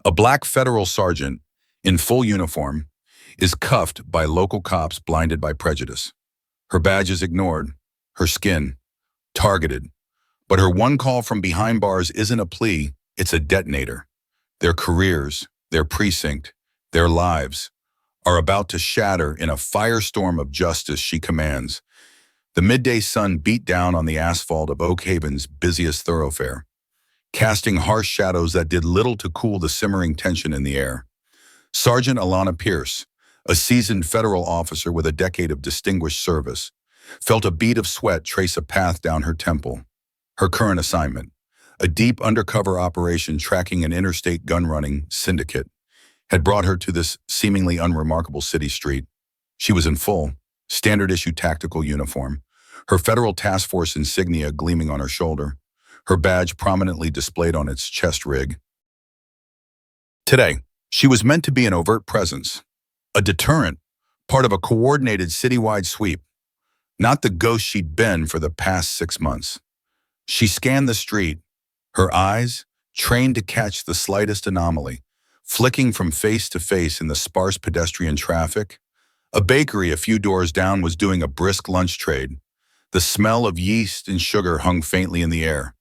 A black federal sergeant, in full uniform, is cuffed by local cops blinded by prejudice. Her badge is ignored, her skin targeted. But her one call from behind bars isn't a plea, it's a detonator. Their careers, their precinct, their lives are about to shatter in a firestorm of justice she commands. The midday sun beat down on the asphalt of Oak Haven's busiest thoroughfare, casting harsh shadows that did little to cool the simmering tension in the air. Sergeant Alana Pierce, a seasoned federal officer with a decade of distinguished service, felt a bead of sweat trace a path down her temple. Her current assignment, a deep undercover operation tracking an interstate gun-running syndicate, had brought her to this seemingly unremarkable city street. She was in full, standard-issue tactical uniform, her federal task force insignia gleaming on her shoulder, her badge prominently displayed on its chest rig. Today, she was meant to be an overt presence, a deterrent, part of a coordinated citywide sweep, not the ghost she'd been for the past 6 months. She scanned the street, her eyes, trained to catch the slightest anomaly, flicking from face to face in the sparse pedestrian traffic. A bakery a few doors down was doing a brisk lunch trade. The smell of yeast and sugar hung faintly in the air,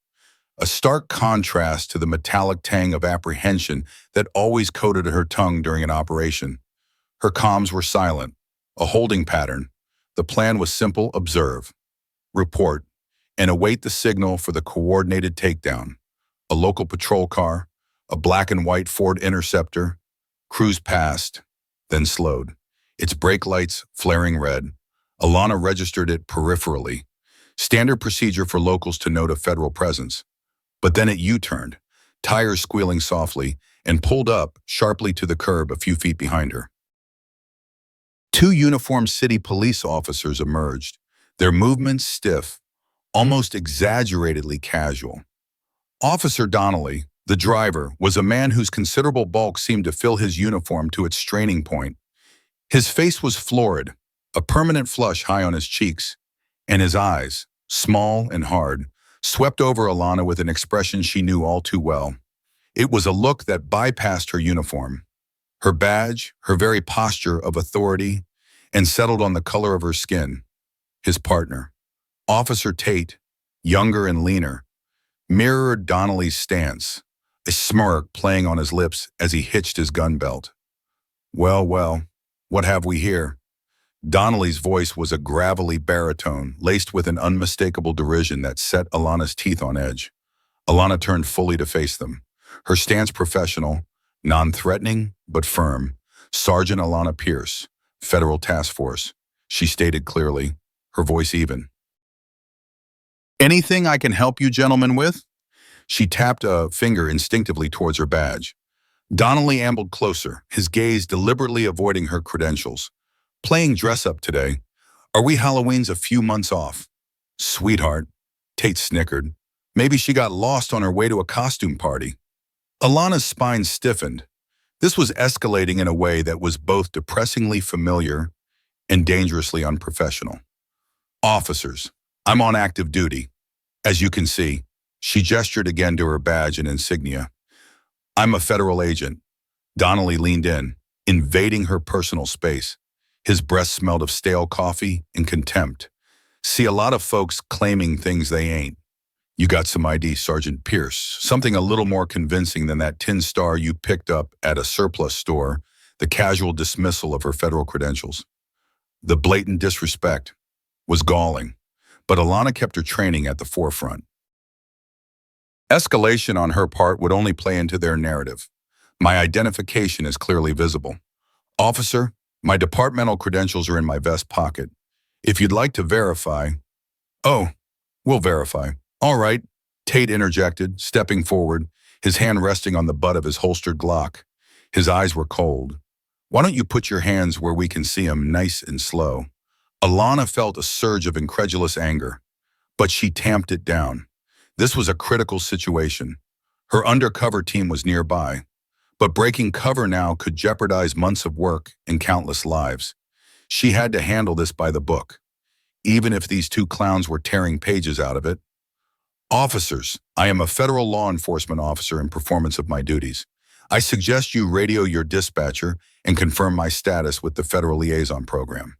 a stark contrast to the metallic tang of apprehension that always coated her tongue during an operation. Her comms were silent, a holding pattern. The plan was simple: observe, report, and await the signal for the coordinated takedown. A local patrol car, a black and white Ford Interceptor, cruised past, then slowed, its brake lights flaring red. Alana registered it peripherally, standard procedure for locals to note a federal presence. But then it U-turned, tires squealing softly, and pulled up sharply to the curb a few feet behind her. Two uniformed city police officers emerged, their movements stiff, almost exaggeratedly casual. Officer Donnelly, the driver, was a man whose considerable bulk seemed to fill his uniform to its straining point. His face was florid, a permanent flush high on his cheeks, and his eyes, small and hard, swept over Alana with an expression she knew all too well. It was a look that bypassed her uniform, her badge, her very posture of authority, and settled on the color of her skin. His partner, Officer Tate, younger and leaner, mirrored Donnelly's stance, a smirk playing on his lips as he hitched his gun belt. Well, well, what have we here? Donnelly's voice was a gravelly baritone, laced with an unmistakable derision that set Alana's teeth on edge. Alana turned fully to face them, her stance professional, non-threatening but firm. Sergeant Alana Pierce, Federal Task Force, she stated clearly, her voice even. "Anything I can help you gentlemen with?" She tapped a finger instinctively towards her badge. Donnelly ambled closer, his gaze deliberately avoiding her credentials. "Playing dress-up today. Are we Halloween's a few months off?" "Sweetheart," Tate snickered. "Maybe she got lost on her way to a costume party." Alana's spine stiffened. This was escalating in a way that was both depressingly familiar and dangerously unprofessional. "Officers, I'm on active duty. As you can see," she gestured again to her badge and insignia. "I'm a federal agent." Donnelly leaned in, invading her personal space. His breath smelled of stale coffee and contempt. "See a lot of folks claiming things they ain't. You got some ID, Sergeant Pierce, something a little more convincing than that tin star you picked up at a surplus store," the casual dismissal of her federal credentials. The blatant disrespect was galling, but Alana kept her training at the forefront. Escalation on her part would only play into their narrative. "My identification is clearly visible. Officer, my departmental credentials are in my vest pocket. If you'd like to verify—" "Oh, we'll verify." "All right," Tate interjected, stepping forward, his hand resting on the butt of his holstered Glock. His eyes were cold. "Why don't you put your hands where we can see 'em, nice and slow?" Alana felt a surge of incredulous anger, but she tamped it down. This was a critical situation. Her undercover team was nearby, but breaking cover now could jeopardize months of work and countless lives. She had to handle this by the book, even if these two clowns were tearing pages out of it. "Officers, I am a federal law enforcement officer in performance of my duties. I suggest you radio your dispatcher and confirm my status with the Federal Liaison Program.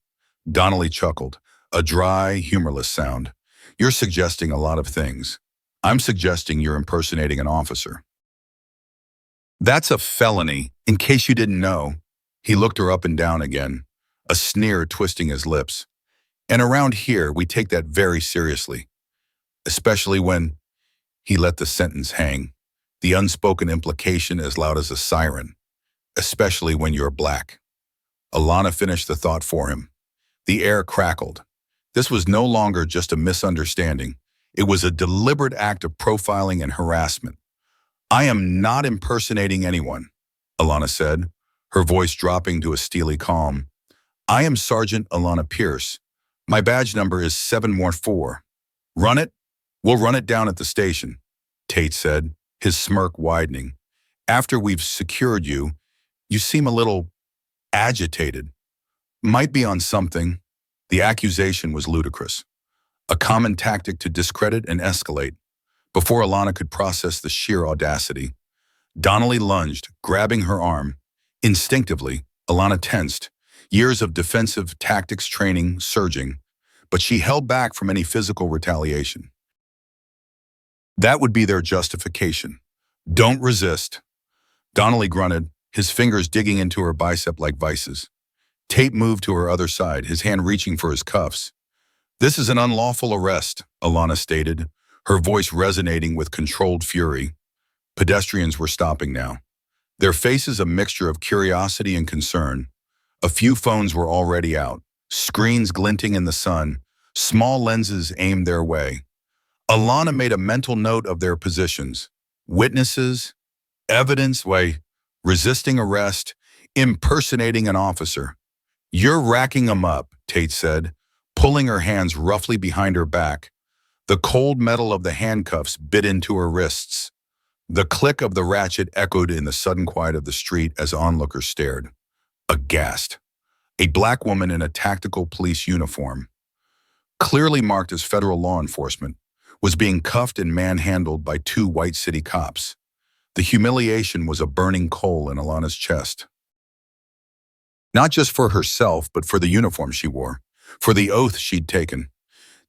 Donnelly chuckled, a dry, humorless sound. You're suggesting a lot of things. I'm suggesting you're impersonating an officer. That's a felony, in case you didn't know. He looked her up and down again, a sneer twisting his lips. And around here, we take that very seriously, especially when he let the sentence hang, the unspoken implication as loud as a siren, especially when you're black. Alana finished the thought for him. The air crackled. This was no longer just a misunderstanding. It was a deliberate act of profiling and harassment. I am not impersonating anyone, Alana said, her voice dropping to a steely calm. I am Sergeant Alana Pierce. My badge number is 714. Run it? We'll run it down at the station, Tate said, his smirk widening. After we've secured you, you seem a little agitated. Might be on something. The accusation was ludicrous. A common tactic to discredit and escalate. Before Alana could process the sheer audacity, Donnelly lunged, grabbing her arm. Instinctively, Alana tensed, years of defensive tactics training surging, but she held back from any physical retaliation. That would be their justification. Don't resist. Donnelly grunted, his fingers digging into her bicep like vices. Tate moved to her other side, his hand reaching for his cuffs. This is an unlawful arrest, Alana stated, her voice resonating with controlled fury. Pedestrians were stopping now, their faces a mixture of curiosity and concern. A few phones were already out, screens glinting in the sun, small lenses aimed their way. Alana made a mental note of their positions. Witnesses, evidence, resisting arrest, impersonating an officer. You're racking 'em up, Tate said, pulling her hands roughly behind her back. The cold metal of the handcuffs bit into her wrists. The click of the ratchet echoed in the sudden quiet of the street as onlookers stared, aghast. A black woman in a tactical police uniform, clearly marked as federal law enforcement, was being cuffed and manhandled by two white city cops. The humiliation was a burning coal in Alana's chest. Not just for herself, but for the uniform she wore, for the oath she'd taken.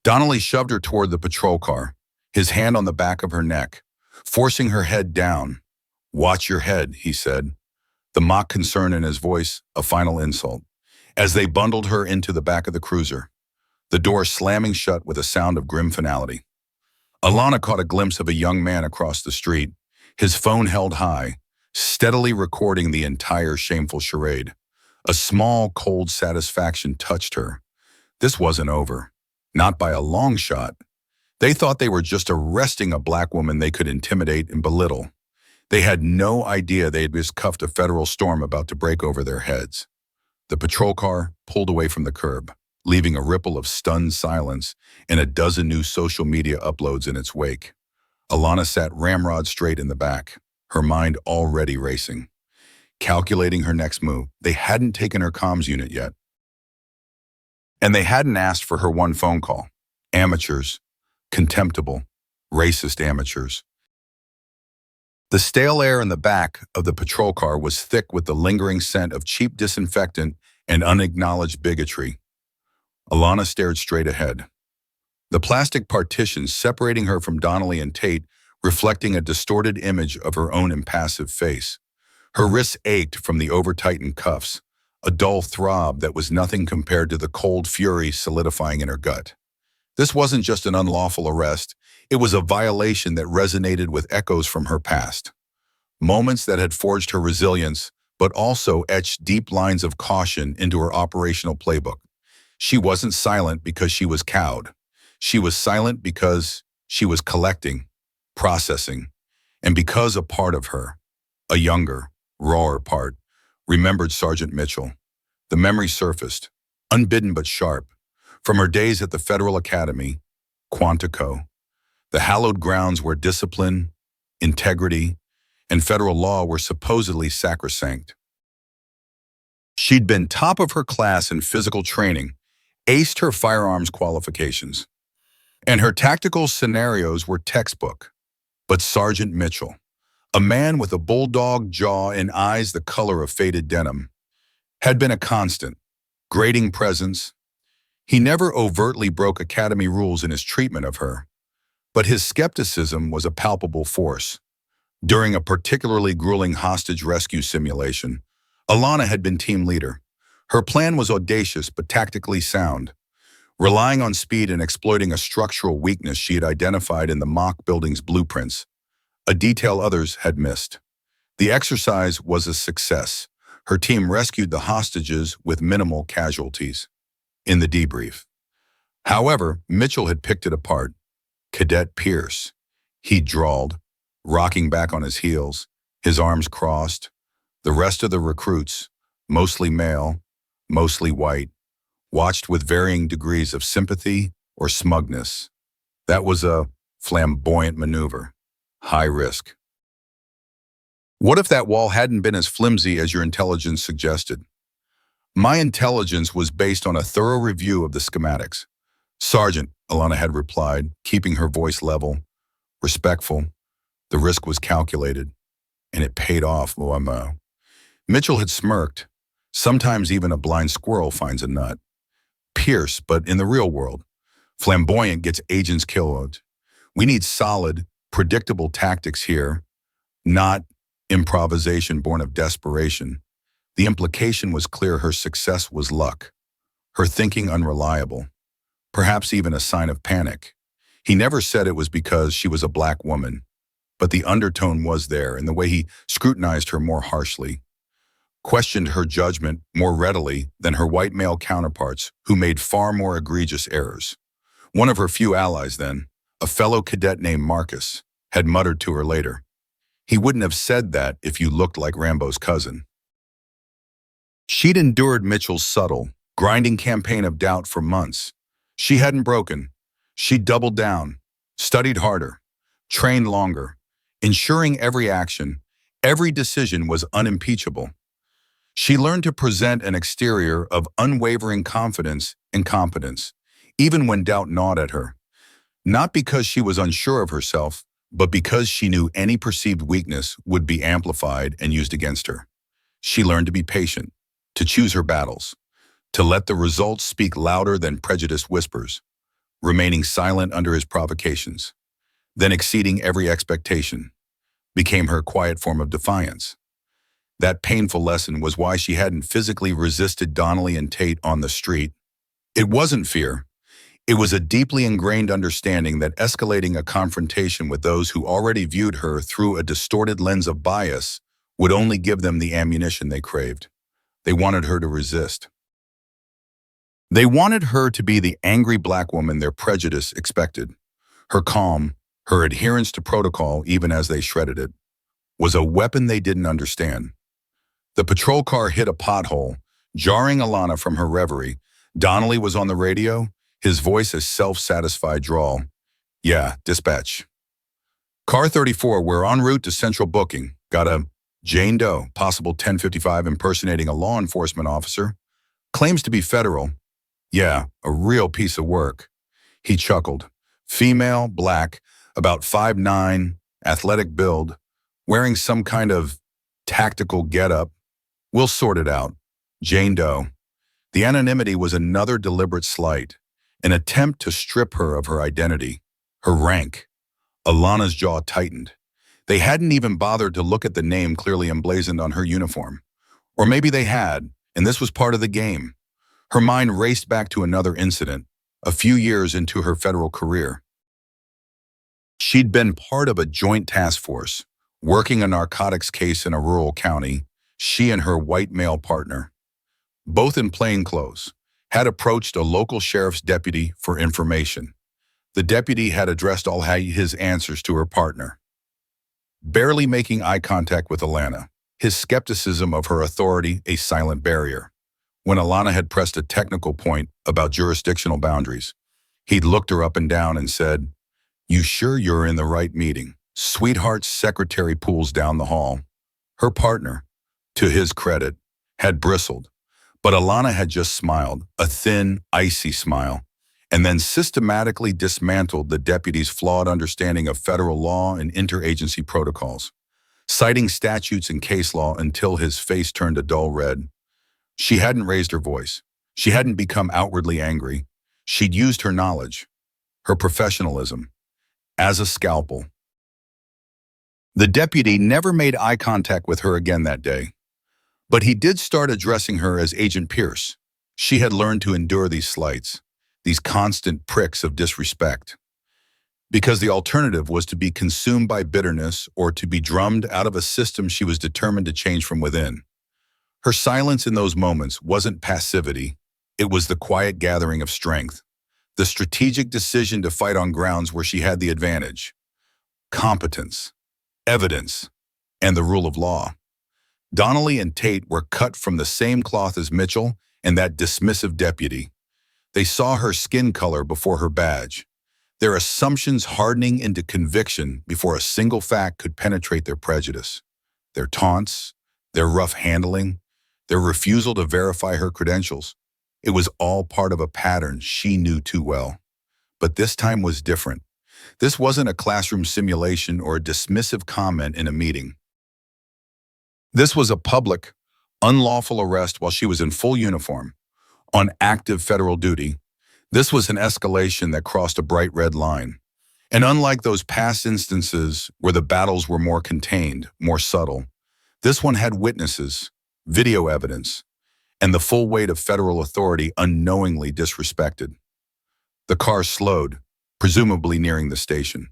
Donnelly shoved her toward the patrol car, his hand on the back of her neck, forcing her head down. Watch your head, he said, the mock concern in his voice a final insult, as they bundled her into the back of the cruiser, the door slamming shut with a sound of grim finality. Alana caught a glimpse of a young man across the street, his phone held high, steadily recording the entire shameful charade. A small, cold satisfaction touched her. This wasn't over. Not by a long shot. They thought they were just arresting a black woman they could intimidate and belittle. They had no idea they had just cuffed a federal storm about to break over their heads. The patrol car pulled away from the curb, leaving a ripple of stunned silence and a dozen new social media uploads in its wake. Alana sat ramrod straight in the back, her mind already racing, calculating her next move. They hadn't taken her comms unit yet. And they hadn't asked for her one phone call. Amateurs. Contemptible. Racist amateurs. The stale air in the back of the patrol car was thick with the lingering scent of cheap disinfectant and unacknowledged bigotry. Alana stared straight ahead. The plastic partitions separating her from Donnelly and Tate reflecting a distorted image of her own impassive face. Her wrists ached from the over-tightened cuffs, a dull throb that was nothing compared to the cold fury solidifying in her gut. This wasn't just an unlawful arrest, it was a violation that resonated with echoes from her past. Moments that had forged her resilience, but also etched deep lines of caution into her operational playbook. She wasn't silent because she was cowed. She was silent because she was collecting, processing, and because a part of her, a younger, rawer part, remembered Sergeant Mitchell. The memory surfaced, unbidden but sharp, from her days at the Federal Academy, Quantico, the hallowed grounds where discipline, integrity, and federal law were supposedly sacrosanct. She'd been top of her class in physical training, aced her firearms qualifications, and her tactical scenarios were textbook. But Sergeant Mitchell, A man with a bulldog jaw and eyes the color of faded denim had been a constant, grating presence. He never overtly broke academy rules in his treatment of her, but his skepticism was a palpable force. During a particularly grueling hostage rescue simulation, Alana had been team leader. Her plan was audacious but tactically sound, relying on speed and exploiting a structural weakness she had identified in the mock building's blueprints, a detail others had missed. The exercise was a success. Her team rescued the hostages with minimal casualties. In the debrief, however, Mitchell had picked it apart. Cadet Pierce, he drawled, rocking back on his heels, his arms crossed. The rest of the recruits, mostly male, mostly white, watched with varying degrees of sympathy or smugness. That was a flamboyant maneuver. High risk. What if that wall hadn't been as flimsy as your intelligence suggested? My intelligence was based on a thorough review of the schematics. Sergeant, Alana had replied, keeping her voice level, respectful. The risk was calculated, and it paid off. Mitchell had smirked. Sometimes even a blind squirrel finds a nut. Pierce, but in the real world, flamboyant gets agents killed. We need solid, predictable tactics here, not improvisation born of desperation. The implication was clear. Her success was luck, her thinking unreliable, perhaps even a sign of panic. He never said it was because she was a black woman, but the undertone was there in the way he scrutinized her more harshly, questioned her judgment more readily than her white male counterparts who made far more egregious errors. One of her few allies then, a fellow cadet named Marcus, had muttered to her later, "He wouldn't have said that if you looked like Rambo's cousin." She'd endured Mitchell's subtle, grinding campaign of doubt for months. She hadn't broken. She doubled down, studied harder, trained longer, ensuring every action, every decision was unimpeachable. She learned to present an exterior of unwavering confidence and competence, even when doubt gnawed at her. Not because she was unsure of herself, but because she knew any perceived weakness would be amplified and used against her. She learned to be patient, to choose her battles, to let the results speak louder than prejudiced whispers, remaining silent under his provocations, then exceeding every expectation, became her quiet form of defiance. That painful lesson was why she hadn't physically resisted Donnelly and Tate on the street. It wasn't fear. It was a deeply ingrained understanding that escalating a confrontation with those who already viewed her through a distorted lens of bias would only give them the ammunition they craved. They wanted her to resist. They wanted her to be the angry black woman their prejudice expected. Her calm, her adherence to protocol even as they shredded it, was a weapon they didn't understand. The patrol car hit a pothole, jarring Alana from her reverie. Donnelly was on the radio, his voice a self-satisfied drawl. "Yeah, dispatch. Car 34, we're en route to central booking. Got a Jane Doe, possible 1055 impersonating a law enforcement officer. Claims to be federal. Yeah, a real piece of work." He chuckled. Female, black, about 5'9", athletic build, wearing some kind of tactical getup. "We'll sort it out. Jane Doe." The anonymity was another deliberate slight, an attempt to strip her of her identity, her rank. Alana's jaw tightened. They hadn't even bothered to look at the name clearly emblazoned on her uniform. Or maybe they had, and this was part of the game. Her mind raced back to another incident, a few years into her federal career. She'd been part of a joint task force, working a narcotics case in a rural county, she and her white male partner, both in plain clothes, had approached a local sheriff's deputy for information. The deputy had addressed all his answers to her partner, barely making eye contact with Alana, his skepticism of her authority a silent barrier. When Alana had pressed a technical point about jurisdictional boundaries, he'd looked her up and down and said, "You sure you're in the right meeting?" Sweetheart's secretary pulls down the hall. Her partner, to his credit, had bristled, but Alana had just smiled, a thin, icy smile, and then systematically dismantled the deputy's flawed understanding of federal law and interagency protocols. citing statutes and case law until his face turned a dull red. She hadn't raised her voice. She hadn't become outwardly angry. She'd used her knowledge, her professionalism, as a scalpel. The deputy never made eye contact with her again that day, but he did start addressing her as Agent Pierce. She had learned to endure these slights, these constant pricks of disrespect, because the alternative was to be consumed by bitterness or to be drummed out of a system she was determined to change from within. Her silence in those moments wasn't passivity. It was the quiet gathering of strength, the strategic decision to fight on grounds where she had the advantage. Competence, evidence, and the rule of law. Donnelly and Tate were cut from the same cloth as Mitchell and that dismissive deputy. They saw her skin color before her badge, their assumptions hardening into conviction before a single fact could penetrate their prejudice. Their taunts, their rough handling, their refusal to verify her credentials. It was all part of a pattern she knew too well. But this time was different. This wasn't a classroom simulation or a dismissive comment in a meeting. This was a public, unlawful arrest while she was in full uniform, on active federal duty. This was an escalation that crossed a bright red line. And unlike those past instances where the battles were more contained, more subtle, this one had witnesses, video evidence, and the full weight of federal authority unknowingly disrespected. The car slowed, presumably nearing the station.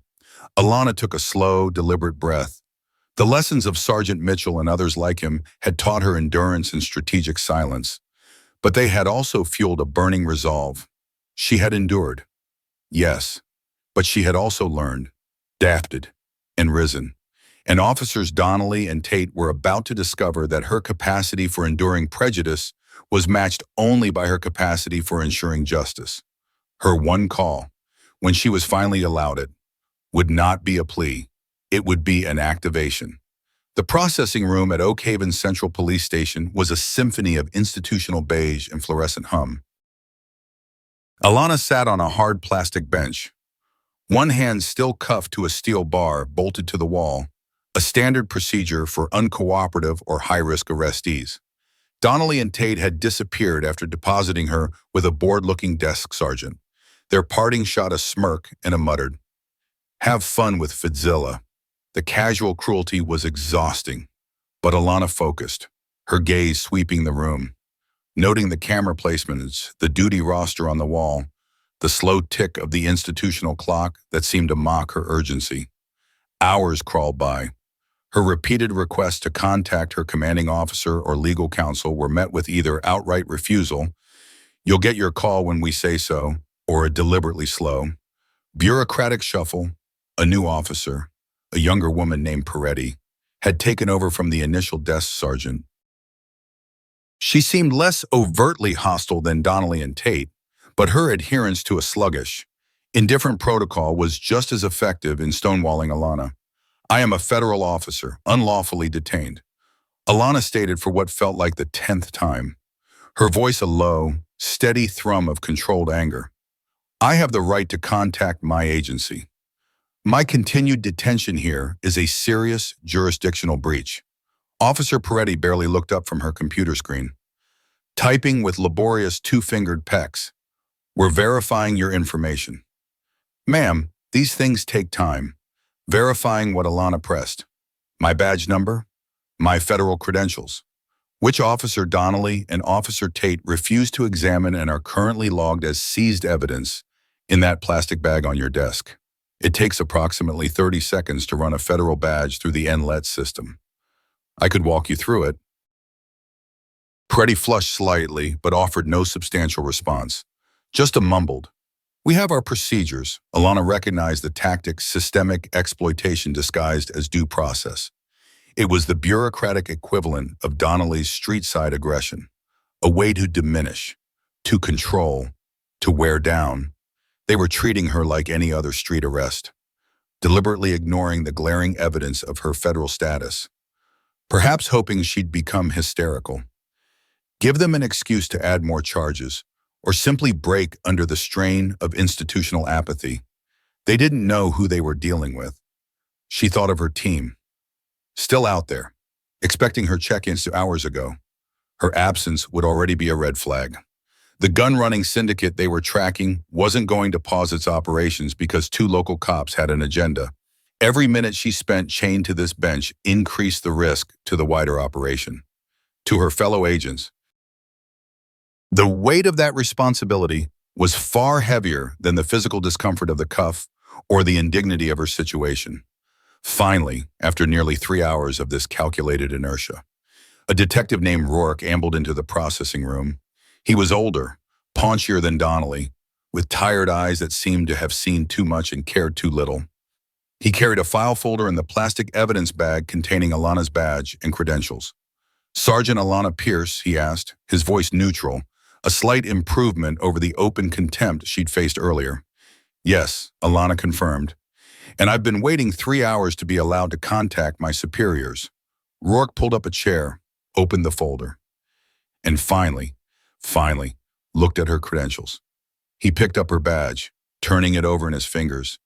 Alana took a slow, deliberate breath. The lessons of Sergeant Mitchell and others like him had taught her endurance and strategic silence, but they had also fueled a burning resolve. She had endured, yes, but she had also learned, adapted, and risen. And officers Donnelly and Tate were about to discover that her capacity for enduring prejudice was matched only by her capacity for ensuring justice. Her one call, when she was finally allowed it, would not be a plea. It would be an activation. The processing room at Oak Haven Central Police Station was a symphony of institutional beige and fluorescent hum. Alana sat on a hard plastic bench, one hand still cuffed to a steel bar bolted to the wall, a standard procedure for uncooperative or high-risk arrestees. Donnelly and Tate had disappeared after depositing her with a bored-looking desk sergeant. Their parting shot a smirk and a muttered, "Have fun with Fidzilla." The casual cruelty was exhausting, but Alana focused, her gaze sweeping the room, noting the camera placements, the duty roster on the wall, the slow tick of the institutional clock that seemed to mock her urgency. Hours crawled by. Her repeated requests to contact her commanding officer or legal counsel were met with either outright refusal, "You'll get your call when we say so," or a deliberately slow, bureaucratic shuffle. A new officer, a younger woman named Peretti, had taken over from the initial desk sergeant. She seemed less overtly hostile than Donnelly and Tate, but her adherence to a sluggish, indifferent protocol was just as effective in stonewalling Alana. "I am a federal officer, unlawfully detained," Alana stated for what felt like the 10th time, her voice a low, steady thrum of controlled anger. "I have the right to contact my agency. My continued detention here is a serious jurisdictional breach." Officer Peretti barely looked up from her computer screen, typing with laborious two-fingered pecks. "We're verifying your information." "Ma'am, these things take time." Verifying what Alana pressed. "My badge number? My federal credentials?" Which Officer Donnelly and Officer Tate refused to examine and are currently logged as seized evidence in that plastic bag on your desk. It takes approximately 30 seconds to run a federal badge through the NLET system. I could walk you through it. Peretti flushed slightly, but offered no substantial response. Just a mumbled, "We have our procedures." Alana recognized the tactic systemic exploitation disguised as due process. It was the bureaucratic equivalent of Donnelly's street-side aggression, a way to diminish, to control, to wear down. They were treating her like any other street arrest, deliberately ignoring the glaring evidence of her federal status, perhaps hoping she'd become hysterical, give them an excuse to add more charges, or simply break under the strain of institutional apathy. They didn't know who they were dealing with. She thought of her team. Still out there, expecting her check-ins hours ago. Her absence would already be a red flag. The gun-running syndicate they were tracking wasn't going to pause its operations because two local cops had an agenda. Every minute she spent chained to this bench increased the risk to the wider operation. To her fellow agents, the weight of that responsibility was far heavier than the physical discomfort of the cuff or the indignity of her situation. Finally, after nearly 3 hours of this calculated inertia, a detective named Rourke ambled into the processing room. He was older, paunchier than Donnelly, with tired eyes that seemed to have seen too much and cared too little. He carried a file folder and the plastic evidence bag containing Alana's badge and credentials. "Sergeant Alana Pierce," he asked, his voice neutral, a slight improvement over the open contempt she'd faced earlier. "Yes," Alana confirmed. "And I've been waiting 3 hours to be allowed to contact my superiors." Rourke pulled up a chair, opened the folder, and finally, looked at her credentials. He picked up her badge, turning it over in his fingers.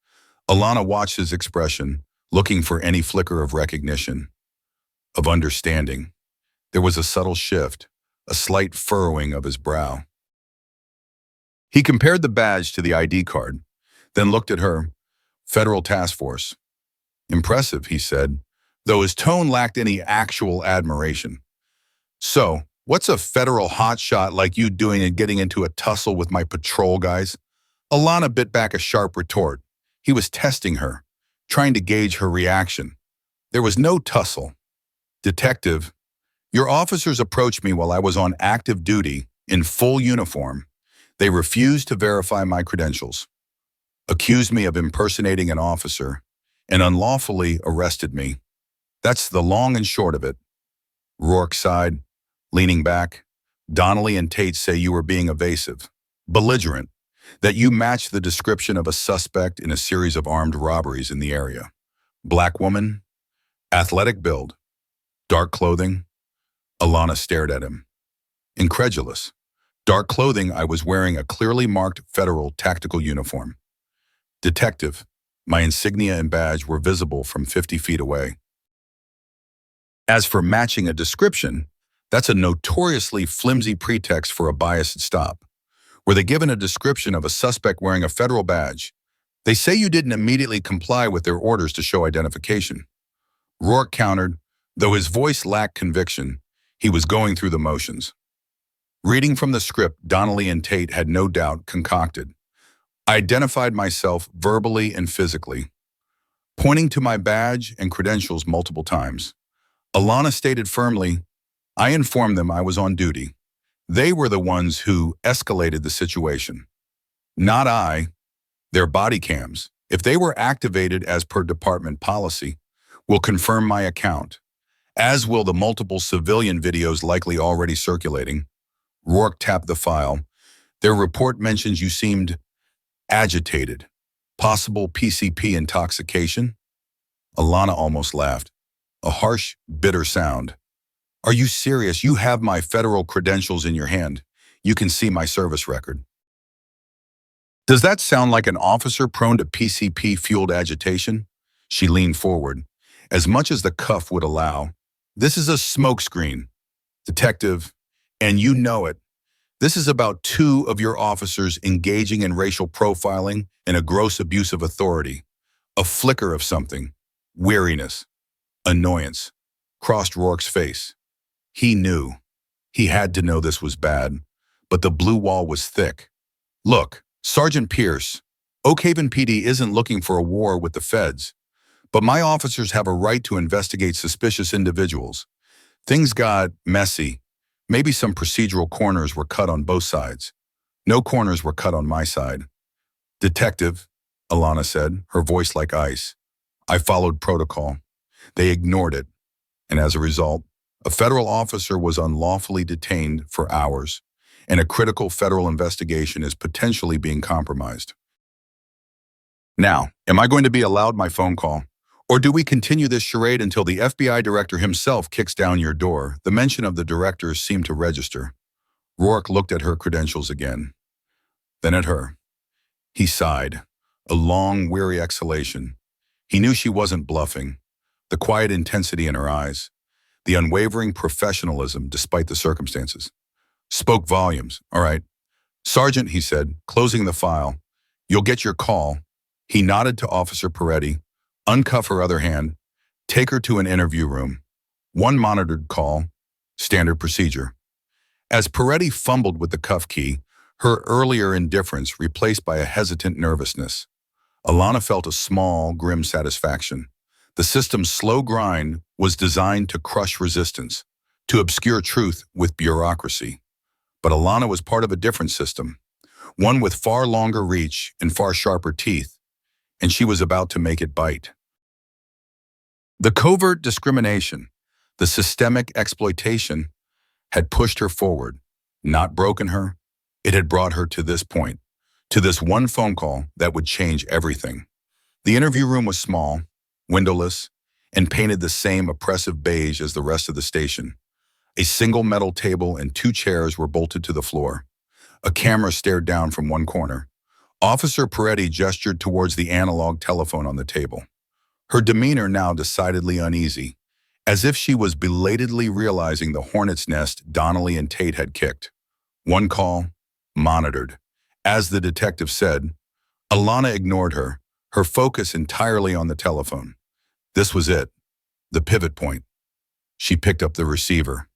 Alana watched his expression, looking for any flicker of recognition, of understanding. There was a subtle shift, a slight furrowing of his brow. He compared the badge to the ID card, then looked at her. "Federal Task Force." "Impressive," he said, though his tone lacked any actual admiration. "So, what's a federal hotshot like you doing and getting into a tussle with my patrol guys?" Alana bit back a sharp retort. He was testing her, trying to gauge her reaction. "There was no tussle. Detective, your officers approached me while I was on active duty, in full uniform. They refused to verify my credentials, accused me of impersonating an officer, and unlawfully arrested me. That's the long and short of it." Rourke sighed, leaning back. "Donnelly and Tate say you were being evasive, belligerent, that you matched the description of a suspect in a series of armed robberies in the area. Black woman, athletic build, dark clothing." Alana stared at him, incredulous. "Dark clothing, I was wearing a clearly marked federal tactical uniform. Detective, my insignia and badge were visible from 50 feet away. As for matching a description, that's a notoriously flimsy pretext for a biased stop. Were they given a description of a suspect wearing a federal badge? They say you didn't immediately comply with their orders to show identification." Rourke countered, though his voice lacked conviction. He was going through the motions. Reading from the script Donnelly and Tate had no doubt concocted. "I identified myself verbally and physically, pointing to my badge and credentials multiple times." Alana stated firmly, "I informed them I was on duty. They were the ones who escalated the situation. Not I. Their body cams, if they were activated as per department policy, will confirm my account, as will the multiple civilian videos likely already circulating." Rourke tapped the file. "Their report mentions you seemed agitated. Possible PCP intoxication?" Alana almost laughed. A harsh, bitter sound. "Are you serious? You have my federal credentials in your hand. You can see my service record." "Does that sound like an officer prone to PCP-fueled agitation?" She leaned forward, as much as the cuff would allow. "This is a smokescreen, detective, and you know it. This is about 2 of your officers engaging in racial profiling and a gross abuse of authority. A flicker of something, weariness, annoyance, crossed Rourke's face. He knew. He had to know this was bad, but the blue wall was thick. "Look, Sergeant Pierce, Oak Haven PD isn't looking for a war with the feds, but my officers have a right to investigate suspicious individuals. Things got messy. Maybe some procedural corners were cut on both sides. No corners were cut on my side." "Detective," Alana said, her voice like ice, "I followed protocol. They ignored it, and as a result, a federal officer was unlawfully detained for hours, and a critical federal investigation is potentially being compromised. Now, am I going to be allowed my phone call? Or do we continue this charade until the FBI director himself kicks down your door?" The mention of the director seemed to register. Rourke looked at her credentials again, then at her. He sighed, a long, weary exhalation. He knew she wasn't bluffing, the quiet intensity in her eyes, the unwavering professionalism despite the circumstances, spoke volumes. "All right, Sergeant," he said, closing the file. "You'll get your call." He nodded to Officer Peretti. "Uncuff her other hand. Take her to an interview room. One monitored call. Standard procedure." As Peretti fumbled with the cuff key, her earlier indifference replaced by a hesitant nervousness, Alana felt a small, grim satisfaction. The system's slow grind was designed to crush resistance, to obscure truth with bureaucracy. But Alana was part of a different system, one with far longer reach and far sharper teeth, and she was about to make it bite. The covert discrimination, the systemic exploitation, had pushed her forward, not broken her. It had brought her to this point, to this one phone call that would change everything. The interview room was small, windowless, and painted the same oppressive beige as the rest of the station. A single metal table and 2 chairs were bolted to the floor. A camera stared down from one corner. Officer Peretti gestured towards the analog telephone on the table, her demeanor now decidedly uneasy, as if she was belatedly realizing the hornet's nest Donnelly and Tate had kicked. One call, monitored. As the detective said, Alana ignored her focus entirely on the telephone. This was it, the pivot point. She picked up the receiver.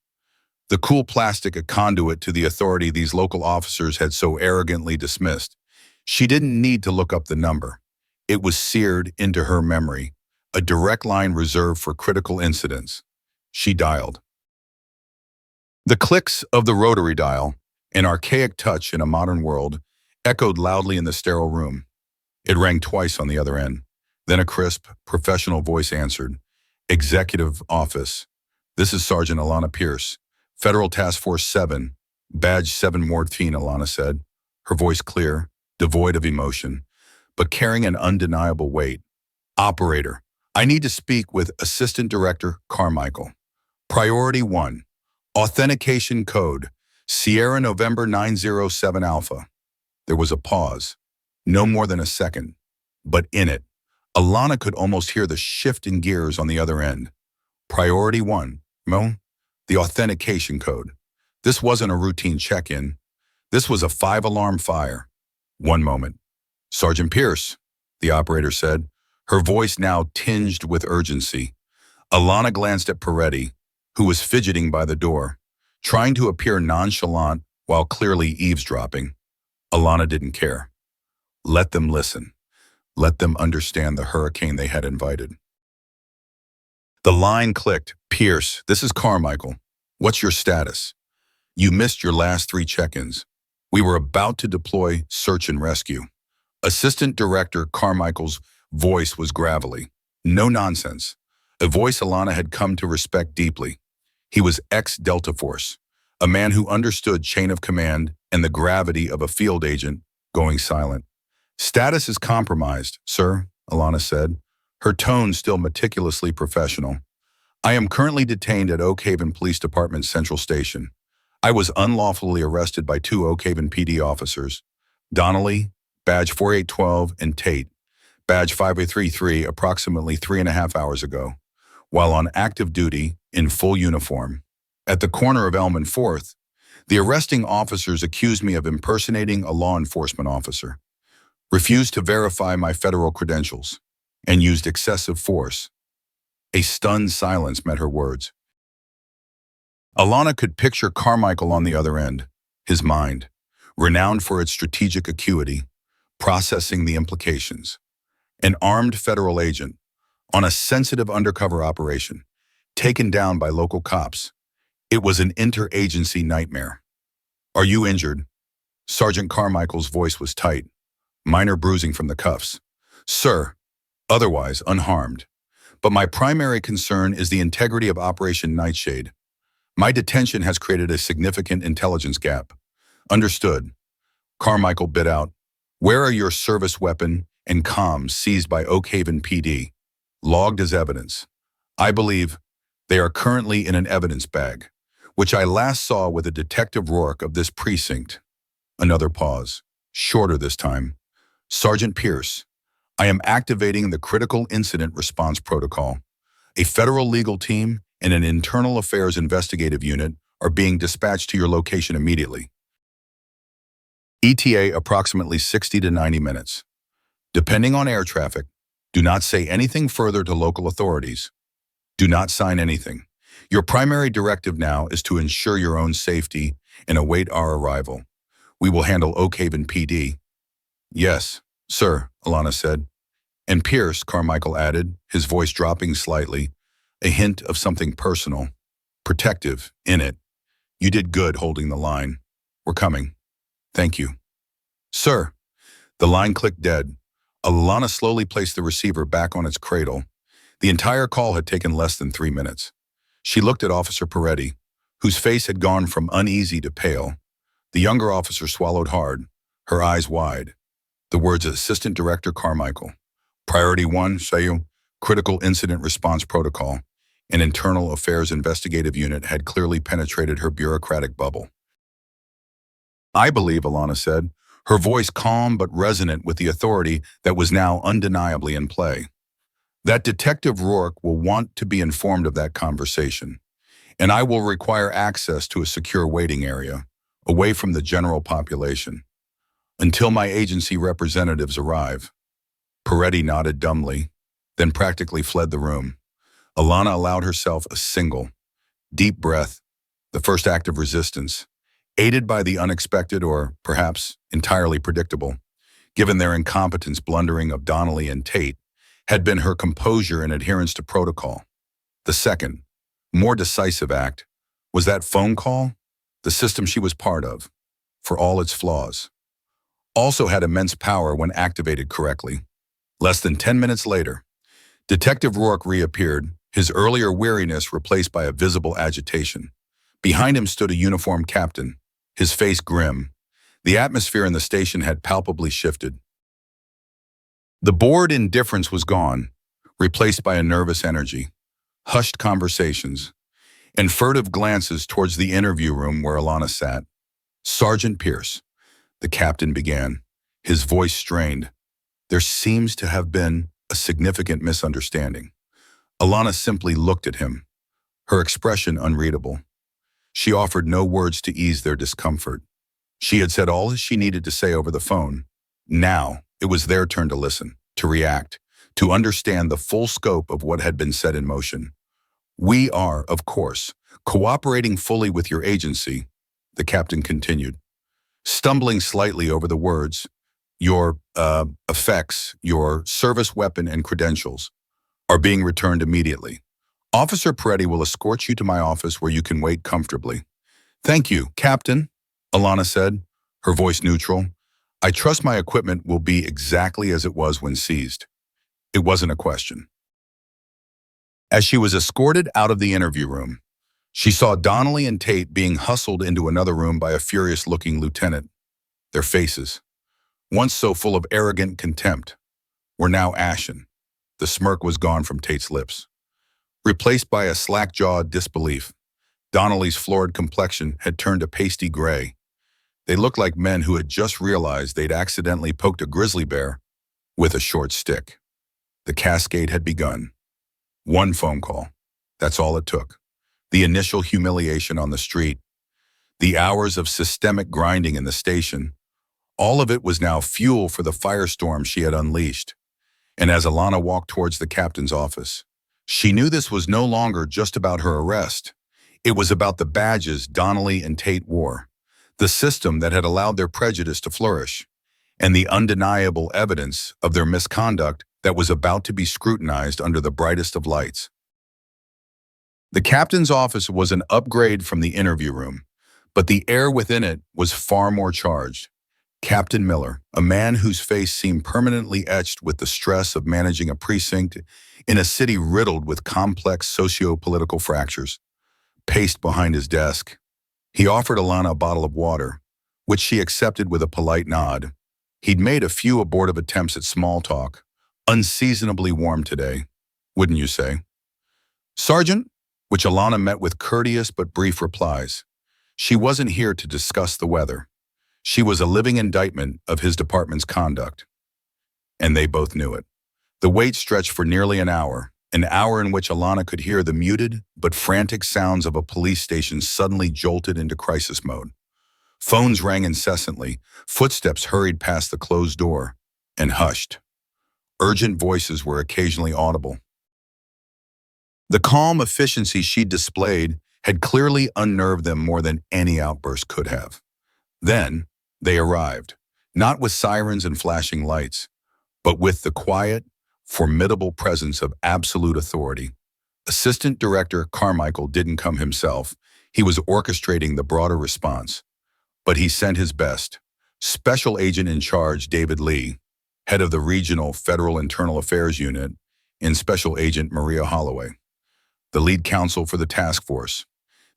The cool plastic, a conduit to the authority these local officers had so arrogantly dismissed. She didn't need to look up the number. It was seared into her memory, a direct line reserved for critical incidents. She dialed. The clicks of the rotary dial, an archaic touch in a modern world, echoed loudly in the sterile room. It rang twice on the other end. Then a crisp, professional voice answered. "Executive Office. This is Sergeant Alana Pierce, Federal Task Force 7, Badge 7 Morphine," Alana said, her voice clear, devoid of emotion, but carrying an undeniable weight. "Operator, I need to speak with Assistant Director Carmichael. Priority 1, Authentication Code, Sierra November 907 Alpha." There was a pause, no more than a second, but in it, Alana could almost hear the shift in gears on the other end. Priority 1, the authentication code. This wasn't a routine check-in. This was a 5-alarm fire. One moment. "Sergeant Pierce," the operator said, her voice now tinged with urgency. Alana glanced at Peretti, who was fidgeting by the door, trying to appear nonchalant while clearly eavesdropping. Alana didn't care. Let them listen. Let them understand the hurricane they had invited. The line clicked. "Pierce, this is Carmichael. What's your status? You missed your last 3 check-ins. We were about to deploy search and rescue." Assistant Director Carmichael's voice was gravelly. No nonsense. A voice Alana had come to respect deeply. He was ex-Delta Force, a man who understood chain of command and the gravity of a field agent going silent. "Status is compromised, sir," Alana said, her tone still meticulously professional. "I am currently detained at Oak Haven Police Department Central Station. I was unlawfully arrested by 2 Oak Haven PD officers, Donnelly, Badge 4812, and Tate, Badge 5833, approximately 3.5 hours ago, while on active duty in full uniform. At the corner of Elm and 4th, the arresting officers accused me of impersonating a law enforcement officer, refused to verify my federal credentials, and used excessive force." A stunned silence met her words. Alana could picture Carmichael on the other end, his mind, renowned for its strategic acuity, processing the implications. An armed federal agent, on a sensitive undercover operation, taken down by local cops. It was an interagency nightmare. "Are you injured?" Sergeant Carmichael's voice was tight, minor bruising from the cuffs. "Sir, otherwise unharmed. But my primary concern is the integrity of Operation Nightshade. My detention has created a significant intelligence gap." "Understood." Carmichael bit out. "Where are your service weapon and comms seized by Oak Haven PD? Logged as evidence. I believe they are currently in an evidence bag, which I last saw with a Detective Rourke of this precinct." Another pause, shorter this time. "Sergeant Pierce, I am activating the critical incident response protocol. A federal legal team and an internal affairs investigative unit are being dispatched to your location immediately. ETA approximately 60 to 90 minutes. Depending on air traffic, do not say anything further to local authorities. Do not sign anything. Your primary directive now is to ensure your own safety and await our arrival. We will handle Oak Haven PD. Yes, sir, Alana said. And Pierce, Carmichael added, his voice dropping slightly, a hint of something personal, protective, in it. You did good holding the line. We're coming. Thank you. Sir. The line clicked dead. Alana slowly placed the receiver back on its cradle. The entire call had taken less than 3 minutes. She looked at Officer Peretti, whose face had gone from uneasy to pale. The younger officer swallowed hard, her eyes wide. The words Assistant Director Carmichael. Priority 1, Sayu, Critical Incident Response Protocol. An Internal Affairs Investigative Unit had clearly penetrated her bureaucratic bubble. I believe, Alana said, her voice calm but resonant with the authority that was now undeniably in play. That Detective Rourke will want to be informed of that conversation, and I will require access to a secure waiting area, away from the general population, until my agency representatives arrive. Peretti nodded dumbly, then practically fled the room. Alana allowed herself a single, deep breath, the first act of resistance, aided by the unexpected or, perhaps, entirely predictable, given their incompetence. Blundering of Donnelly and Tate had been her composure and adherence to protocol. The second, more decisive act was that phone call, the system she was part of, for all its flaws, also had immense power when activated correctly. Less than 10 minutes later, Detective Rourke reappeared, his earlier weariness replaced by a visible agitation. Behind him stood a uniformed captain, his face grim. The atmosphere in the station had palpably shifted. The bored indifference was gone, replaced by a nervous energy, hushed conversations, and furtive glances towards the interview room where Alana sat. Sergeant Pierce, the captain began, his voice strained. There seems to have been a significant misunderstanding. Alana simply looked at him, her expression unreadable. She offered no words to ease their discomfort. She had said all she needed to say over the phone. Now, it was their turn to listen, to react, to understand the full scope of what had been set in motion. We are, of course, cooperating fully with your agency, the captain continued, stumbling slightly over the words. Your effects, your service weapon and credentials are being returned immediately. Officer Peretti will escort you to my office where you can wait comfortably. Thank you, Captain, Alana said, her voice neutral. I trust my equipment will be exactly as it was when seized. It wasn't a question. As she was escorted out of the interview room, she saw Donnelly and Tate being hustled into another room by a furious-looking lieutenant. Their faces, once so full of arrogant contempt, were now ashen. The smirk was gone from Tate's lips, replaced by a slack-jawed disbelief. Donnelly's florid complexion had turned a pasty gray. They looked like men who had just realized they'd accidentally poked a grizzly bear with a short stick. The cascade had begun. One phone call. That's all it took. The initial humiliation on the street, the hours of systemic grinding in the station, all of it was now fuel for the firestorm she had unleashed. And as Alana walked towards the captain's office, she knew this was no longer just about her arrest. It was about the badges Donnelly and Tate wore, the system that had allowed their prejudice to flourish, and the undeniable evidence of their misconduct that was about to be scrutinized under the brightest of lights. The captain's office was an upgrade from the interview room, but the air within it was far more charged. Captain Miller, a man whose face seemed permanently etched with the stress of managing a precinct in a city riddled with complex socio-political fractures, paced behind his desk. He offered Alana a bottle of water, which she accepted with a polite nod. He'd made a few abortive attempts at small talk, unseasonably warm today, wouldn't you say? Sergeant, which Alana met with courteous but brief replies. She wasn't here to discuss the weather. She was a living indictment of his department's conduct. And they both knew it. The wait stretched for nearly an hour. An hour in which Alana could hear the muted but frantic sounds of a police station suddenly jolted into crisis mode. Phones rang incessantly, footsteps hurried past the closed door, and hushed. Urgent voices were occasionally audible. The calm efficiency she displayed had clearly unnerved them more than any outburst could have. Then, they arrived, not with sirens and flashing lights, but with the quiet, formidable presence of absolute authority. Assistant Director Carmichael didn't come himself. He was orchestrating the broader response. But he sent his best. Special Agent in Charge David Lee, head of the Regional Federal Internal Affairs Unit, and Special Agent Maria Holloway, the lead counsel for the task force.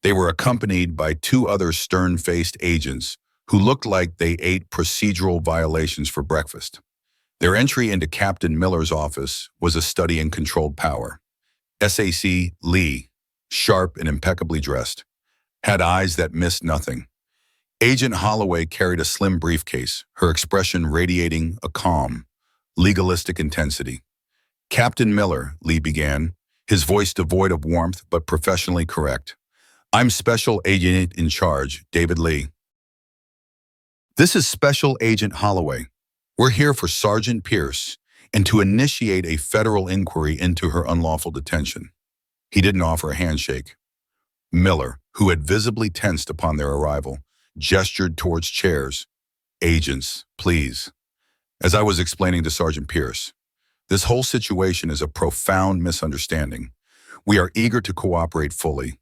They were accompanied by two other stern-faced agents who looked like they ate procedural violations for breakfast. Their entry into Captain Miller's office was a study in controlled power. SAC Lee, sharp and impeccably dressed, had eyes that missed nothing. Agent Holloway carried a slim briefcase, her expression radiating a calm, legalistic intensity. Captain Miller, Lee began, his voice devoid of warmth but professionally correct. I'm Special Agent in Charge, David Lee. This is Special Agent Holloway. We're here for Sergeant Pierce and to initiate a federal inquiry into her unlawful detention. He didn't offer a handshake. Miller, who had visibly tensed upon their arrival, gestured towards chairs. Agents, please. As I was explaining to Sergeant Pierce, this whole situation is a profound misunderstanding. We are eager to cooperate fully.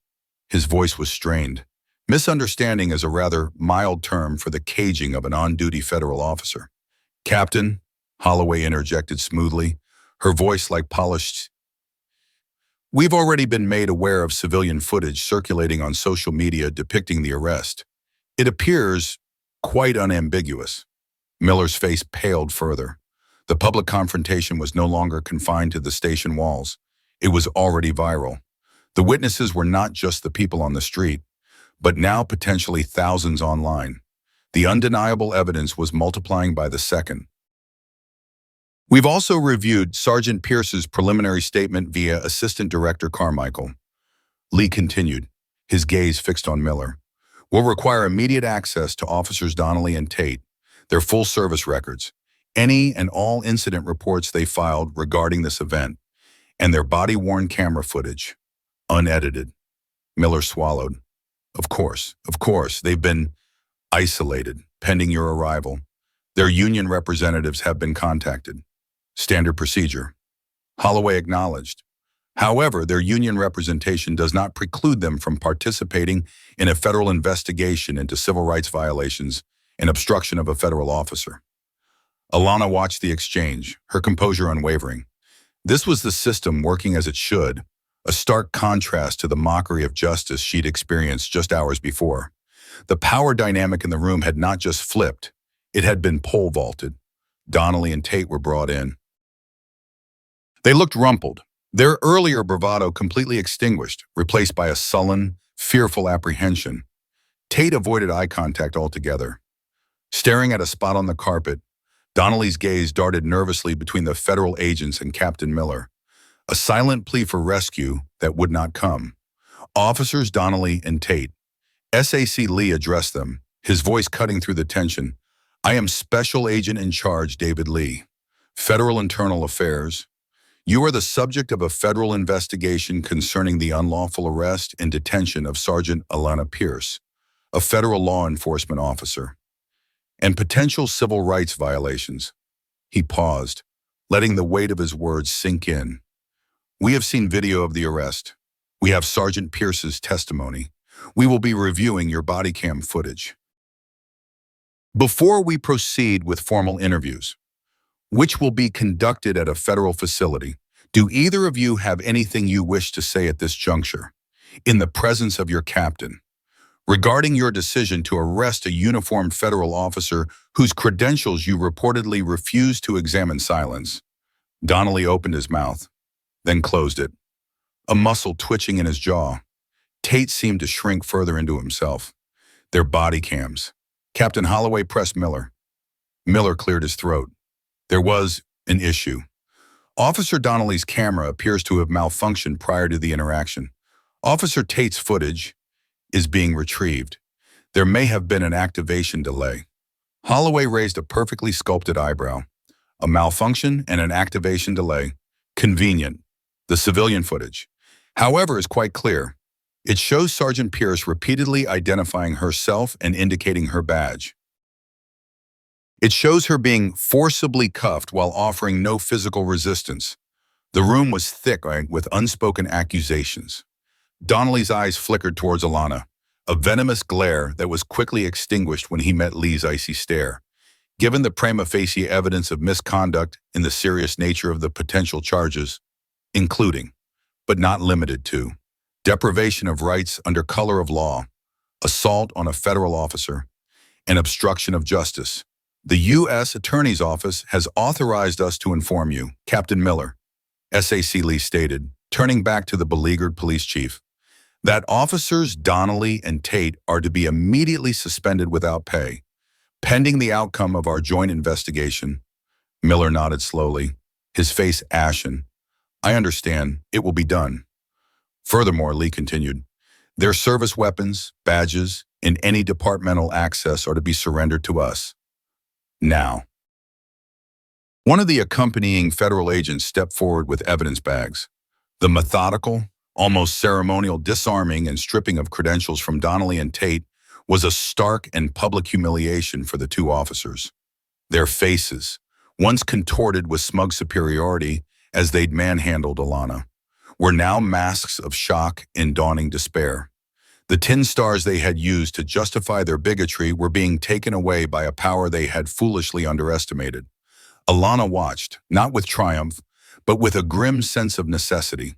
His voice was strained. Misunderstanding is a rather mild term for the caging of an on-duty federal officer. Captain, Holloway interjected smoothly, her voice like polished. We've already been made aware of civilian footage circulating on social media depicting the arrest. It appears quite unambiguous. Miller's face paled further. The public confrontation was no longer confined to the station walls. It was already viral. The witnesses were not just the people on the street, but now potentially thousands online. The undeniable evidence was multiplying by the second. We've also reviewed Sergeant Pierce's preliminary statement via Assistant Director Carmichael. Lee continued, his gaze fixed on Miller. We'll require immediate access to Officers Donnelly and Tate, their full service records, any and all incident reports they filed regarding this event, and their body-worn camera footage, unedited. Miller swallowed. Of course, they've been isolated, pending your arrival. Their union representatives have been contacted. Standard procedure. Holloway acknowledged. However, their union representation does not preclude them from participating in a federal investigation into civil rights violations and obstruction of a federal officer. Alana watched the exchange, her composure unwavering. This was the system working as it should, a stark contrast to the mockery of justice she'd experienced just hours before. The power dynamic in the room had not just flipped, it had been pole vaulted. Donnelly and Tate were brought in. They looked rumpled, their earlier bravado completely extinguished, replaced by a sullen, fearful apprehension. Tate avoided eye contact altogether. Staring at a spot on the carpet, Donnelly's gaze darted nervously between the federal agents and Captain Miller, a silent plea for rescue that would not come. Officers Donnelly and Tate. SAC Lee addressed them, his voice cutting through the tension. I am Special Agent in Charge David Lee, Federal Internal Affairs. You are the subject of a federal investigation concerning the unlawful arrest and detention of Sergeant Alana Pierce, a federal law enforcement officer, and potential civil rights violations. He paused, letting the weight of his words sink in. We have seen video of the arrest. We have Sergeant Pierce's testimony. We will be reviewing your body cam footage. Before we proceed with formal interviews, which will be conducted at a federal facility, do either of you have anything you wish to say at this juncture, in the presence of your captain, regarding your decision to arrest a uniformed federal officer whose credentials you reportedly refused to examine? Silence. Donnelly opened his mouth, then closed it, a muscle twitching in his jaw. Tate seemed to shrink further into himself. Their body cams. Captain Holloway pressed Miller. Miller cleared his throat. There was an issue. Officer Donnelly's camera appears to have malfunctioned prior to the interaction. Officer Tate's footage is being retrieved. There may have been an activation delay. Holloway raised a perfectly sculpted eyebrow. A malfunction and an activation delay. Convenient. The civilian footage, however, is quite clear. It shows Sergeant Pierce repeatedly identifying herself and indicating her badge. It shows her being forcibly cuffed while offering no physical resistance. The room was thick with unspoken accusations. Donnelly's eyes flickered towards Alana, a venomous glare that was quickly extinguished when he met Lee's icy stare. Given the prima facie evidence of misconduct and the serious nature of the potential charges, including, but not limited to, deprivation of rights under color of law, assault on a federal officer, and obstruction of justice, the U.S. Attorney's Office has authorized us to inform you, Captain Miller, SAC Lee stated, turning back to the beleaguered police chief, that Officers Donnelly and Tate are to be immediately suspended without pay, pending the outcome of our joint investigation. Miller nodded slowly, his face ashen. I understand. It will be done. Furthermore, Lee continued, their service weapons, badges, and any departmental access are to be surrendered to us. Now. One of the accompanying federal agents stepped forward with evidence bags. The methodical, almost ceremonial disarming and stripping of credentials from Donnelly and Tate was a stark and public humiliation for the two officers. Their faces, once contorted with smug superiority as they'd manhandled Alana, were now masks of shock and dawning despair. The 10 stars they had used to justify their bigotry were being taken away by a power they had foolishly underestimated. Alana watched, not with triumph, but with a grim sense of necessity.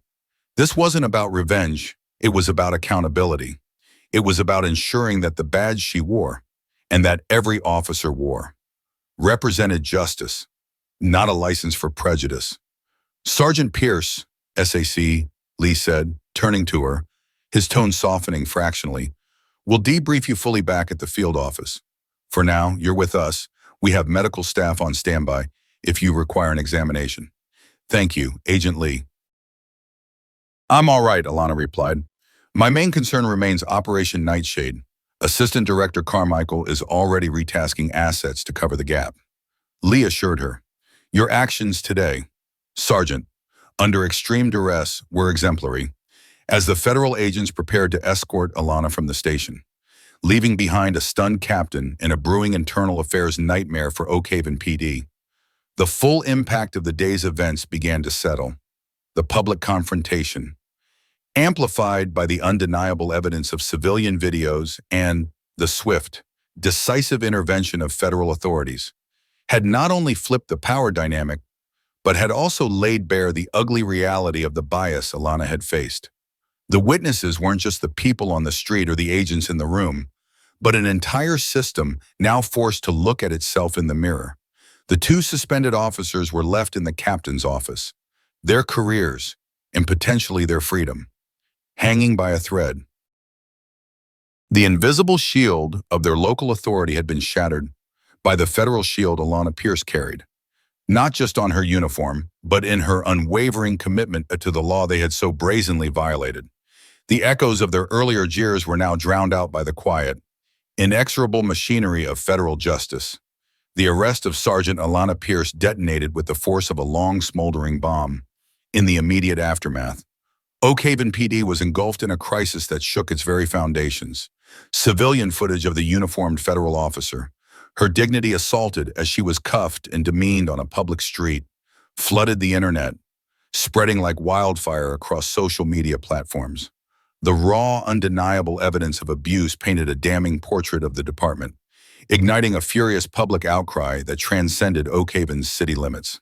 This wasn't about revenge, it was about accountability. It was about ensuring that the badge she wore, and that every officer wore, represented justice, not a license for prejudice. Sergeant Pierce, SAC, Lee said, turning to her, his tone softening fractionally, we'll debrief you fully back at the field office. For now, you're with us. We have medical staff on standby if you require an examination. Thank you, Agent Lee. I'm all right, Alana replied. My main concern remains Operation Nightshade. Assistant Director Carmichael is already retasking assets to cover the gap. Lee assured her, your actions today, Sergeant, under extreme duress, were exemplary, as the federal agents prepared to escort Alana from the station, leaving behind a stunned captain and a brewing internal affairs nightmare for Oak Haven PD. The full impact of the day's events began to settle. The public confrontation, amplified by the undeniable evidence of civilian videos and the swift, decisive intervention of federal authorities, had not only flipped the power dynamic, but had also laid bare the ugly reality of the bias Alana had faced. The witnesses weren't just the people on the street or the agents in the room, but an entire system now forced to look at itself in the mirror. The two suspended officers were left in the captain's office, their careers, and potentially their freedom, hanging by a thread. The invisible shield of their local authority had been shattered by the federal shield Alana Pierce carried, not just on her uniform, but in her unwavering commitment to the law they had so brazenly violated. The echoes of their earlier jeers were now drowned out by the quiet, inexorable machinery of federal justice. The arrest of Sergeant Alana Pierce detonated with the force of a long smoldering bomb. In the immediate aftermath, Oak Haven PD was engulfed in a crisis that shook its very foundations. Civilian footage of the uniformed federal officer, her dignity assaulted as she was cuffed and demeaned on a public street, flooded the internet, spreading like wildfire across social media platforms. The raw, undeniable evidence of abuse painted a damning portrait of the department, igniting a furious public outcry that transcended Oak Haven's city limits.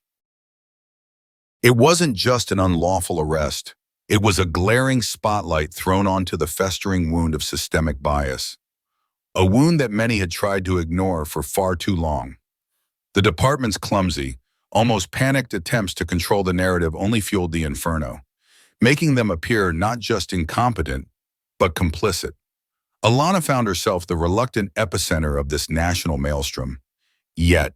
It wasn't just an unlawful arrest. It was a glaring spotlight thrown onto the festering wound of systemic bias, a wound that many had tried to ignore for far too long. The department's clumsy, almost panicked attempts to control the narrative only fueled the inferno, making them appear not just incompetent, but complicit. Alana found herself the reluctant epicenter of this national maelstrom. Yet,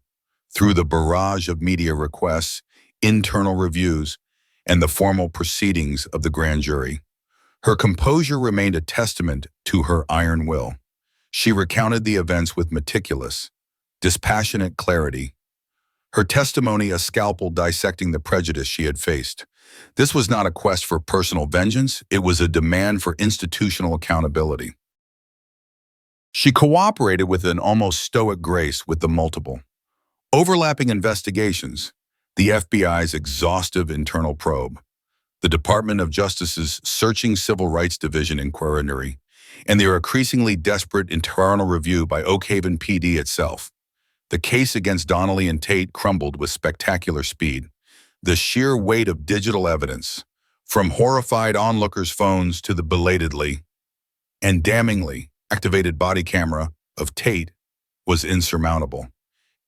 through the barrage of media requests, internal reviews, and the formal proceedings of the grand jury. Her composure remained a testament to her iron will. She recounted the events with meticulous, dispassionate clarity, her testimony a scalpel dissecting the prejudice she had faced. This was not a quest for personal vengeance, it was a demand for institutional accountability. She cooperated with an almost stoic grace with the multiple, overlapping investigations, the FBI's exhaustive internal probe, the Department of Justice's searching Civil Rights Division inquiry, and their increasingly desperate internal review by Oak Haven PD itself. The case against Donnelly and Tate crumbled with spectacular speed. The sheer weight of digital evidence, from horrified onlookers' phones to the belatedly and damningly activated body camera of Tate, was insurmountable.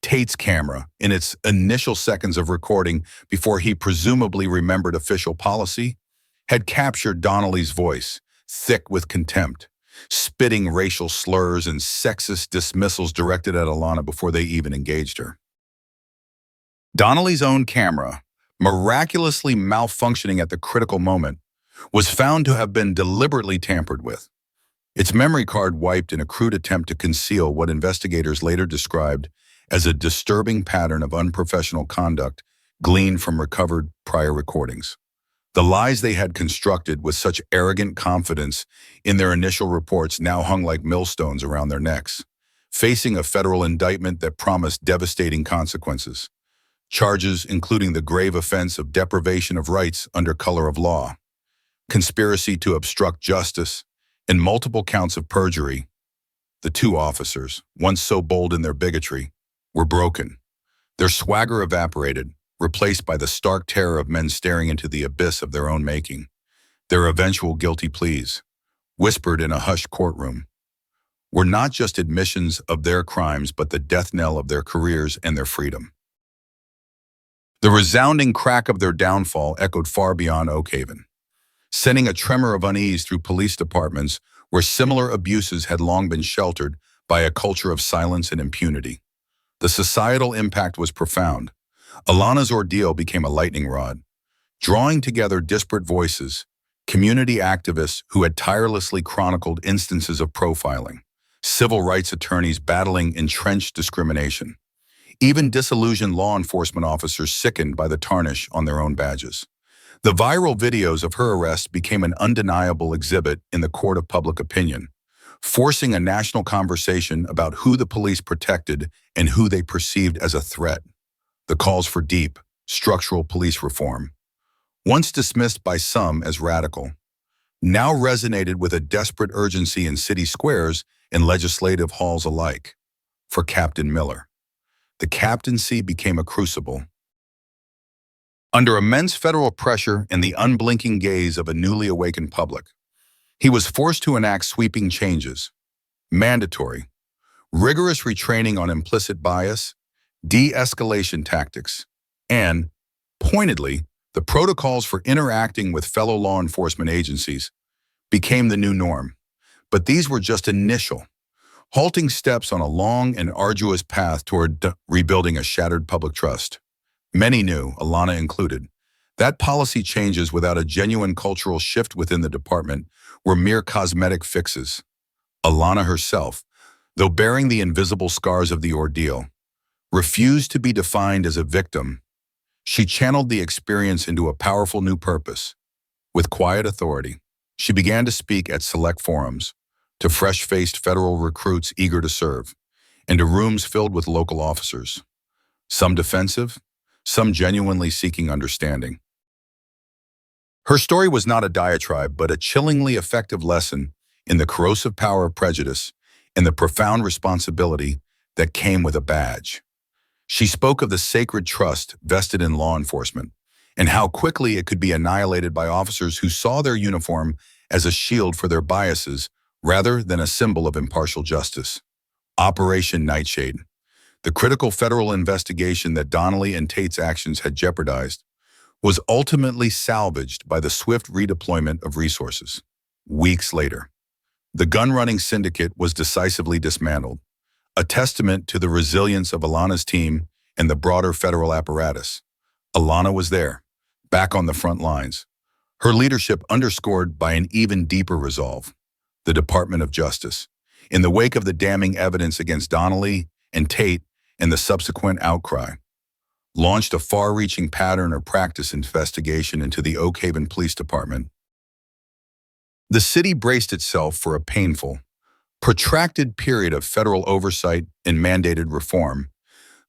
Tate's camera, in its initial seconds of recording before he presumably remembered official policy, had captured Donnelly's voice, thick with contempt, spitting racial slurs and sexist dismissals directed at Alana before they even engaged her. Donnelly's own camera, miraculously malfunctioning at the critical moment, was found to have been deliberately tampered with. Its memory card wiped in a crude attempt to conceal what investigators later described as a disturbing pattern of unprofessional conduct gleaned from recovered prior recordings. The lies they had constructed with such arrogant confidence in their initial reports now hung like millstones around their necks, facing a federal indictment that promised devastating consequences. Charges including the grave offense of deprivation of rights under color of law, conspiracy to obstruct justice, and multiple counts of perjury. The two officers, once so bold in their bigotry, were broken. Their swagger evaporated, replaced by the stark terror of men staring into the abyss of their own making. Their eventual guilty pleas, whispered in a hushed courtroom, were not just admissions of their crimes but the death knell of their careers and their freedom. The resounding crack of their downfall echoed far beyond Oak Haven, sending a tremor of unease through police departments where similar abuses had long been sheltered by a culture of silence and impunity. The societal impact was profound. Alana's ordeal became a lightning rod, drawing together disparate voices, community activists who had tirelessly chronicled instances of profiling, civil rights attorneys battling entrenched discrimination, even disillusioned law enforcement officers sickened by the tarnish on their own badges. The viral videos of her arrest became an undeniable exhibit in the court of public opinion, forcing a national conversation about who the police protected and who they perceived as a threat. The calls for deep, structural police reform, once dismissed by some as radical, now resonated with a desperate urgency in city squares and legislative halls alike. For Captain Miller, the captaincy became a crucible. Under immense federal pressure and the unblinking gaze of a newly awakened public, he was forced to enact sweeping changes, mandatory, rigorous retraining on implicit bias, de-escalation tactics, and, pointedly, the protocols for interacting with fellow law enforcement agencies became the new norm. But these were just initial, halting steps on a long and arduous path toward rebuilding a shattered public trust. Many knew, Alana included, that policy changes without a genuine cultural shift within the department were mere cosmetic fixes. Alana herself, though bearing the invisible scars of the ordeal, refused to be defined as a victim. She channeled the experience into a powerful new purpose. With quiet authority, she began to speak at select forums, to fresh-faced federal recruits eager to serve, and to rooms filled with local officers, some defensive, some genuinely seeking understanding. Her story was not a diatribe, but a chillingly effective lesson in the corrosive power of prejudice and the profound responsibility that came with a badge. She spoke of the sacred trust vested in law enforcement and how quickly it could be annihilated by officers who saw their uniform as a shield for their biases rather than a symbol of impartial justice. Operation Nightshade, the critical federal investigation that Donnelly and Tate's actions had jeopardized, was ultimately salvaged by the swift redeployment of resources. Weeks later, the gun-running syndicate was decisively dismantled, a testament to the resilience of Alana's team and the broader federal apparatus. Alana was there, back on the front lines. Her leadership underscored by an even deeper resolve, the Department of Justice. In the wake of the damning evidence against Donnelly and Tate and the subsequent outcry, launched a far-reaching pattern or practice investigation into the Oak Haven Police Department. The city braced itself for a painful, protracted period of federal oversight and mandated reform.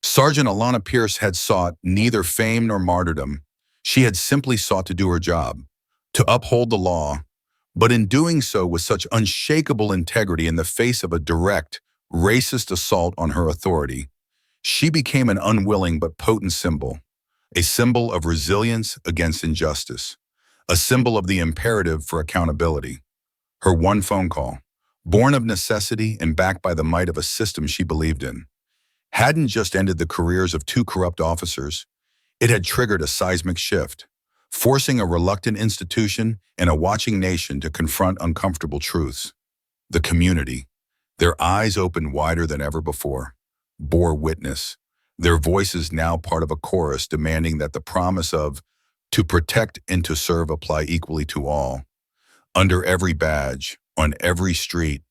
Sergeant Alana Pierce had sought neither fame nor martyrdom. She had simply sought to do her job, to uphold the law, but in doing so with such unshakable integrity in the face of a direct, racist assault on her authority. She became an unwilling but potent symbol, a symbol of resilience against injustice, a symbol of the imperative for accountability. Her one phone call, born of necessity and backed by the might of a system she believed in, hadn't just ended the careers of two corrupt officers, it had triggered a seismic shift, forcing a reluctant institution and a watching nation to confront uncomfortable truths. The community, their eyes opened wider than ever before, bore witness, their voices now part of a chorus demanding that the promise of to protect and to serve apply equally to all, under every badge, on every street.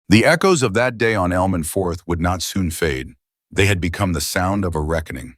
The echoes of that day on Elm and Fourth would not soon fade. They had become the sound of a reckoning.